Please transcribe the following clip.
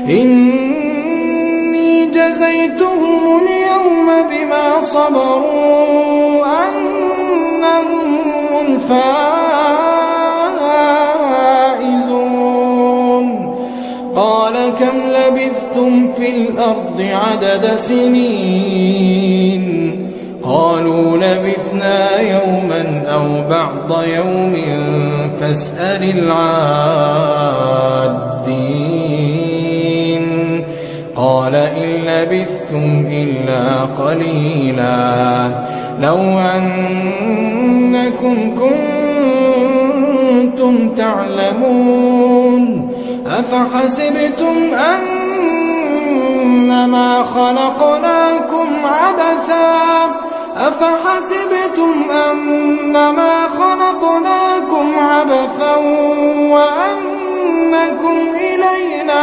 إني جزيتهم اليوم بما صبروا أنهم الفائزون. قال كم لبثتم في الأرض عدد سنين؟ قالوا لبثنا يوما أو بعض يوم فاسأل العادين. قال إن لبثتم إلا قليلا لو أنكم كنتم تعلمون. أفحسبتم أنما خلقناكم عبثا وأنكم إلينا